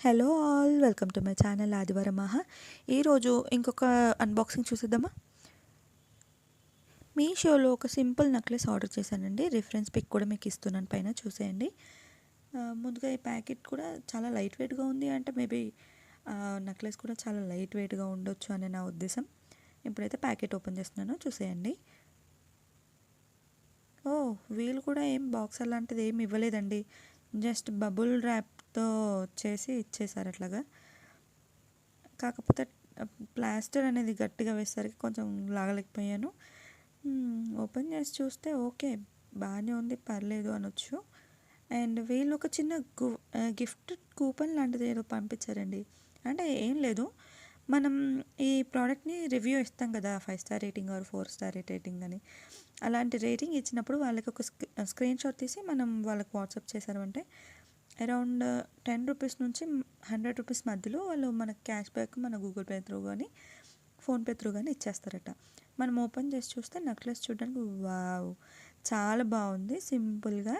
Hello all, welcome to my channel ఆదివారం మహా. ఈరోజు ఇంకొక అన్బాక్సింగ్ చూసేద్దామా. మీషోలో ఒక సింపుల్ నెక్లెస్ ఆర్డర్ చేశానండి. రిఫరెన్స్ పిక్ కూడా మీకు ఇస్తున్నాను, పైన చూసేయండి. ముందుగా ఈ ప్యాకెట్ కూడా చాలా లైట్ వెయిట్గా ఉంది, అంటే మేబీ నెక్లెస్ కూడా చాలా లైట్ వెయిట్గా ఉండొచ్చు అని నా ఉద్దేశం. ఇప్పుడైతే ప్యాకెట్ ఓపెన్ చేస్తున్నాను, చూసేయండి. ఓ, వీళ్ళు కూడా ఏం బాక్స్ అలాంటిది ఏమి ఇవ్వలేదండి, జస్ట్ బబుల్ ర్యాప్తో చేసి ఇచ్చేసారు అట్లాగా. కాకపోతే ప్లాస్టర్ అనేది గట్టిగా వేసేసరికి కొంచెం లాగలేకపోయాను. ఓపెన్ చేసి చూస్తే ఓకే, బాగానే ఉంది, పర్లేదు అనొచ్చు. అండ్ వీళ్ళు ఒక చిన్న గిఫ్ట్ కూపన్ లాంటిది ఏదో పంపించారండి. అంటే ఏం లేదు, మనం ఈ ప్రోడక్ట్ని రివ్యూ ఇస్తాం కదా, 5 star rating or 4 star rating అని. అలాంటి రేటింగ్ ఇచ్చినప్పుడు వాళ్ళకి ఒక స్క్రీన్ షాట్ తీసి మనం వాళ్ళకి వాట్సాప్ చేశారంటే అరౌండ్ 10 రూపీస్ నుంచి 100 రూపీస్ మధ్యలో వాళ్ళు మనకు క్యాష్ బ్యాక్ మన గూగుల్ పే త్రూ కానీ ఫోన్పే త్రూ కానీ ఇచ్చేస్తారట. మనం ఓపెన్ చేసి చూస్తే నెక్లెస్ చూడడానికి వావ్, చాలా బాగుంది. సింపుల్గా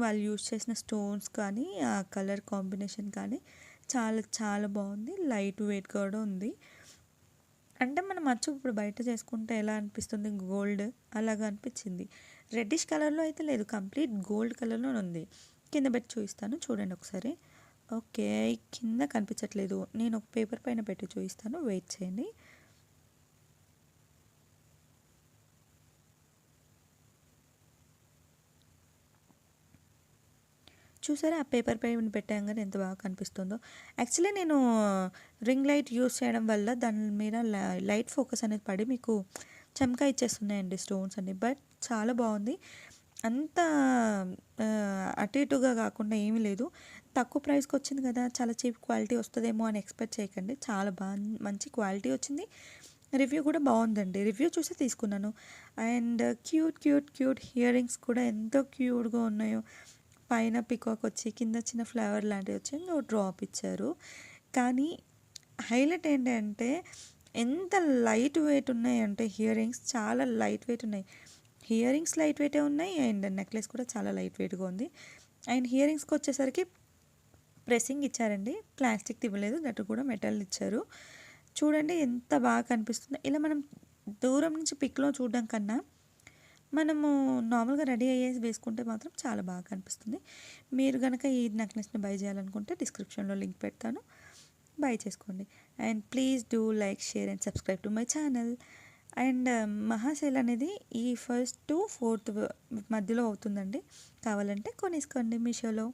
వాళ్ళు యూజ్ చేసిన స్టోన్స్ కానీ ఆ కలర్ కాంబినేషన్ కానీ చాలా చాలా బాగుంది. లైట్ వెయిట్ కూడా ఉంది. అంటే మనం అచ్చు ఇప్పుడు బయట చేసుకుంటే ఎలా అనిపిస్తుంది, గోల్డ్ అలాగా అనిపించింది. రెడ్డిష్ కలర్లో అయితే లేదు, కంప్లీట్ గోల్డ్ కలర్లో ఉంది. కింద పెట్టి చూపిస్తాను, చూడండి ఒకసారి. ఓకే, కింద కనిపించట్లేదు, నేను ఒక పేపర్ పైన పెట్టి చూపిస్తాను, వెయిట్ చేయండి. చూసారా, ఆ పేపర్ పైన పెట్టాగానే ఎంత బాగా కనిపిస్తుందో. యాక్చువల్లీ నేను రింగ్ లైట్ యూస్ చేయడం వల్ల దాని మీద లైట్ ఫోకస్ అనేది పడి మీకు చమకా ఇచ్చేస్తున్నాయండి స్టోన్స్ అన్ని. బట్ చాలా బాగుంది, అంత అటు ఇటుగా కాకుండా ఏమీ లేదు. తక్కువ ప్రైస్కి వచ్చింది కదా, చాలా చీప్ క్వాలిటీ వస్తుందేమో అని ఎక్స్పెక్ట్ చేయకండి. చాలా బాగా మంచి క్వాలిటీ వచ్చింది. రివ్యూ కూడా బాగుందండి, రివ్యూ చూసి తీసుకున్నాను. And cute cute cute ear rings కూడా ఎంతో క్యూట్గా ఉన్నాయో. పైన పికాక్ వచ్చి కింద చిన్న ఫ్లవర్ లాంటివి వచ్చి డ్రాప్ ఇచ్చారు. కానీ హైలైట్ ఏంటంటే ఎంత లైట్ వెయిట్ ఉన్నాయంటే ఇయర్ రింగ్స్ చాలా లైట్ వెయిట్ ఉన్నాయి. ఇయర్ రింగ్స్ లైట్ వెయిటే ఉన్నాయి అండ్ నెక్లెస్ కూడా చాలా లైట్ వెయిట్గా ఉంది. అండ్ ఇయర్ రింగ్స్కి వచ్చేసరికి ప్రెస్సింగ్ ఇచ్చారండి, ప్లాస్టిక్ ఇవ్వలేదు, దట్టు కూడా మెటల్ ఇచ్చారు. చూడండి ఎంత బాగా కనిపిస్తుంది. ఇలా మనం దూరం నుంచి పిక్లో చూడడం కన్నా మనము నార్మల్గా రెడీ అయ్యేసి వేసుకుంటే మాత్రం చాలా బాగా కనిపిస్తుంది. మీరు కనుక ఈ నెక్లెస్ని బై చేయాలనుకుంటే డిస్క్రిప్షన్లో లింక్ పెడతాను, బై చేసుకోండి. And please do like, share and subscribe to my channel. And మహాసేల్ అనేది ఈ 1st to 4th మధ్యలో అవుతుందండి. కావాలంటే కొనేసుకోండి మీషోలో.